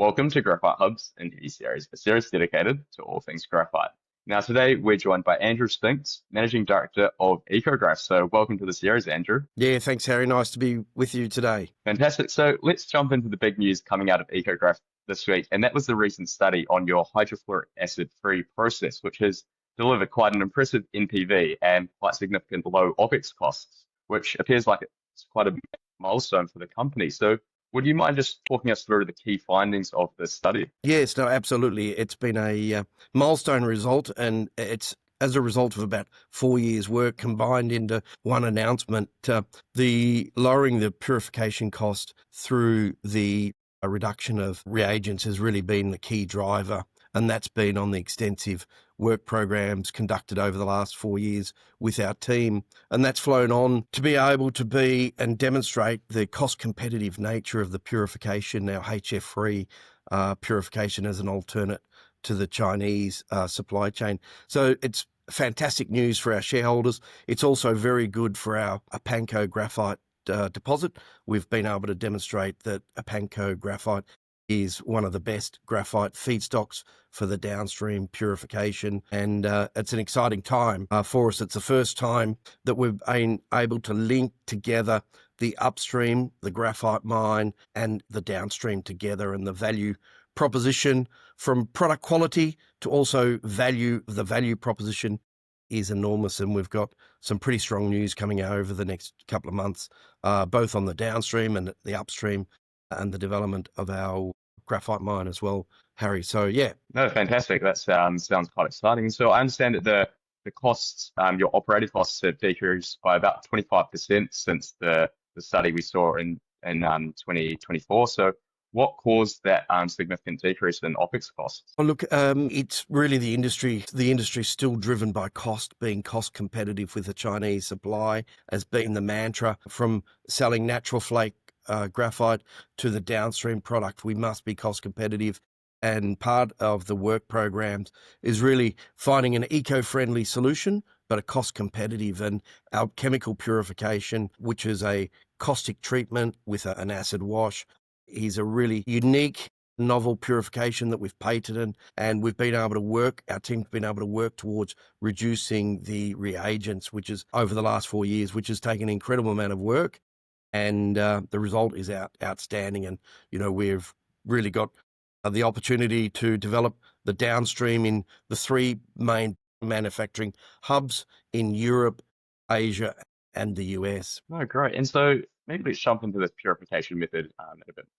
Welcome to Graphite Hub's interview series, a series dedicated to all things graphite. Now, today we're joined by Andrew Spinks, Managing Director of EcoGraf. So, welcome to the series, Andrew. Yeah, thanks, Harry. Nice to be with you today. Fantastic. So, let's jump into the big news coming out of EcoGraf this week, and that was the recent study on your hydrofluoric acid-free process, which has delivered quite an impressive NPV and quite significant low OPEX costs, which appears like it's quite a milestone for the company. So, would you mind just talking us through the key findings of this study? Yes, no, absolutely. It's been a milestone result, and it's as a result of about 4 years' work combined into one announcement. The lowering the purification cost through the reduction of reagents has really been the key driver, and that's been on the extensive work programs conducted over the last 4 years with our team. And that's flown on to be able to be and demonstrate the cost competitive nature of the purification, now HFfree purification as an alternate to the Chinese supply chain. So it's fantastic news for our shareholders. It's also very good for our Epanko graphite deposit. We've been able to demonstrate that Epanko graphite is one of the best graphite feedstocks for the downstream purification. And it's an exciting time for us. It's the first time that we've been able to link together the upstream, the graphite mine, and the downstream together, and the value proposition from product quality to also value. The value proposition is enormous, and we've got some pretty strong news coming out over the next couple of months, both on the downstream and the upstream and the development of our graphite mine as well, Harry. So yeah. No, fantastic. That sounds quite exciting. So I understand that the costs, your operating costs have decreased by about 25% since the study we saw in 2024. So what caused that significant decrease in OPEX costs? Well, look, it's really the industry. The industry is still driven by cost, being cost competitive with the Chinese supply has been the mantra. From selling natural flake graphite to the downstream product, we must be cost competitive. And part of the work programs is really finding an eco-friendly solution, but a cost competitive. And our chemical purification, which is a caustic treatment with an acid wash, is a really unique, novel purification that we've patented, and we've been able to work, our team's been able to work towards reducing the reagents, which is over the last 4 years, which has taken an incredible amount of work. And the result is outstanding. And, we've really got the opportunity to develop the downstream in the 3 main manufacturing hubs in Europe, Asia, and the US. Oh, great. And so maybe let's jump into this purification method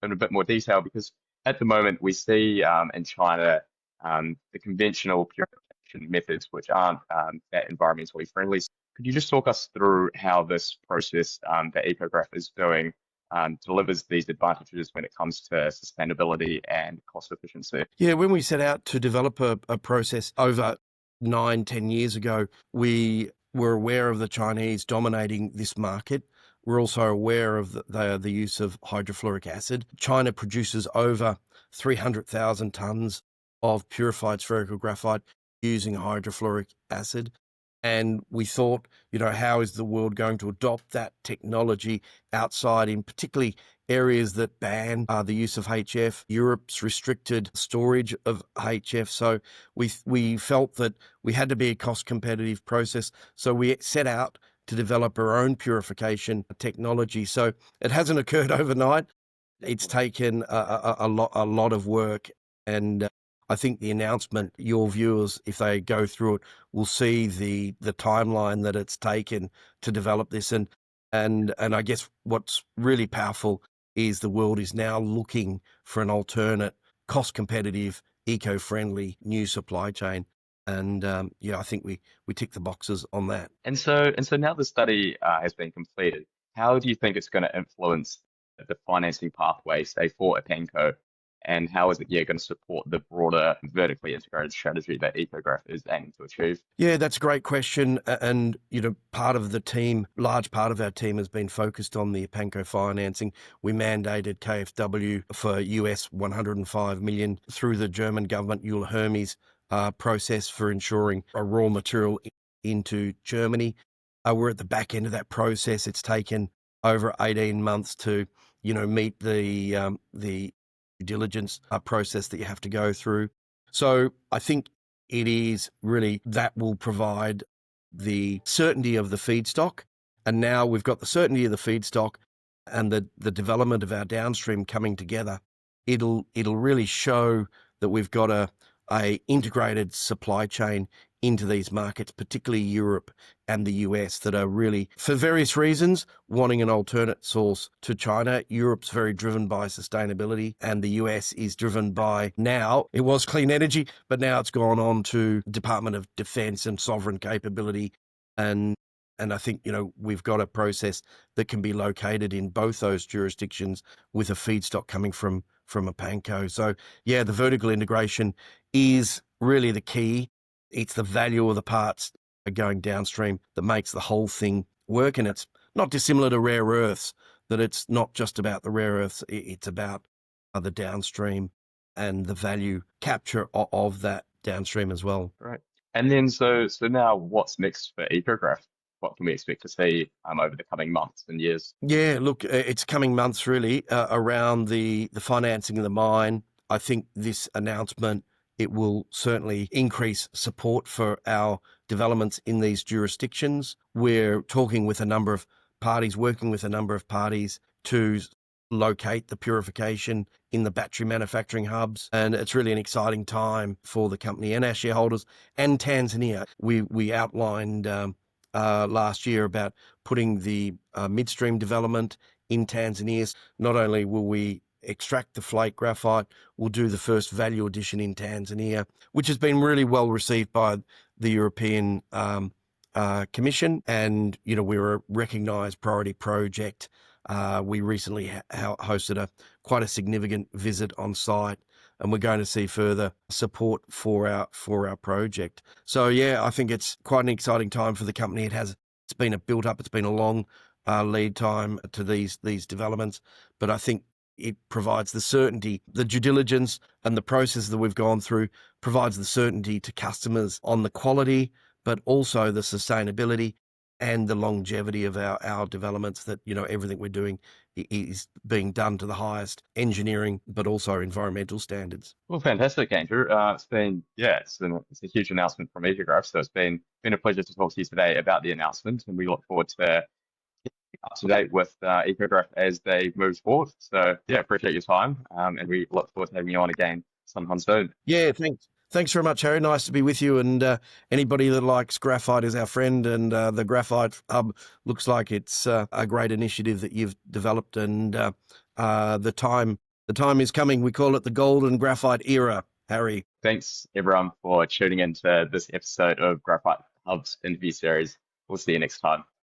in a bit more detail, because at the moment we see in China the conventional purification methods, which aren't that environmentally friendly. So could you just talk us through how this process that EcoGraf is doing delivers these advantages when it comes to sustainability and cost efficiency? Yeah, when we set out to develop a process over 9-10 years ago, we were aware of the Chinese dominating this market. We're also aware of the use of hydrofluoric acid. China produces over 300,000 tonnes of purified spherical graphite using hydrofluoric acid. And we thought, how is the world going to adopt that technology outside, in particularly areas that ban the use of HF? Europe's restricted storage of HF. So we felt that we had to be a cost competitive process. So we set out to develop our own purification technology. So it hasn't occurred overnight. It's taken a lot of work. And I think the announcement, your viewers, if they go through it, will see the timeline that it's taken to develop this. And I guess what's really powerful is the world is now looking for an alternate, cost competitive, eco-friendly new supply chain. And I think we tick the boxes on that. And so now the study has been completed. How do you think it's going to influence the financing pathway, say, for Epanko? And how is it going to support the broader vertically integrated strategy that EcoGraf is aiming to achieve? Yeah, that's a great question. And, part of the team, large part of our team has been focused on the Epanko financing. We mandated KfW for US 105 million through the German government Euler Hermes process for ensuring a raw material into Germany. We're at the back end of that process. It's taken over 18 months to, meet the diligence process that you have to go through. So I think it is really that will provide the certainty of the feedstock. And now we've got the certainty of the feedstock and the development of our downstream coming together. It'll really show that we've got a integrated supply chain into these markets, particularly Europe and the US, that are really, for various reasons, wanting an alternate source to China. Europe's very driven by sustainability, and the US is driven by, now, it was clean energy, but now it's gone on to Department of Defense and sovereign capability. And I think, we've got a process that can be located in both those jurisdictions with a feedstock coming from Epanko. So, yeah, the vertical integration is really the key. It's the value of the parts going downstream that makes the whole thing work. And it's not dissimilar to rare earths, that it's not just about the rare earths, it's about the downstream and the value capture of that downstream as well. Right. And then so now what's next for EcoGraf? What can we expect to see over the coming months and years? Yeah, look, it's coming months really around the financing of the mine. I think this announcement, it will certainly increase support for our developments in these jurisdictions. We're talking with a number of parties, working with a number of parties to locate the purification in the battery manufacturing hubs. And it's really an exciting time for the company and our shareholders and Tanzania. We outlined last year about putting the midstream development in Tanzania. Not only will we extract the flake graphite, we'll do the first value addition in Tanzania, which has been really well received by the European Commission. And, we're a recognised priority project. We recently hosted quite a significant visit on site, and we're going to see further support for our project. So yeah, I think it's quite an exciting time for the company. It's been built up. It's been a long lead time to these developments, but I think it provides the certainty, the due diligence and the process that we've gone through provides the certainty to customers on the quality, but also the sustainability and the longevity of our developments, that, everything we're doing is being done to the highest engineering, but also environmental standards. Well, fantastic, Andrew. It's a huge announcement from EcoGraf. So it's been a pleasure to talk to you today about the announcement, and we look forward to up to date with EcoGraf as they move forward. So yeah, appreciate your time, and we look forward to having you on again sometime soon. Yeah, thanks. Thanks very much, Harry. Nice to be with you. And anybody that likes graphite is our friend. And the Graphite Hub looks like it's a great initiative that you've developed. And the time is coming. We call it the golden graphite era, Harry. Thanks, everyone, for tuning into this episode of Graphite Hub's interview series. We'll see you next time.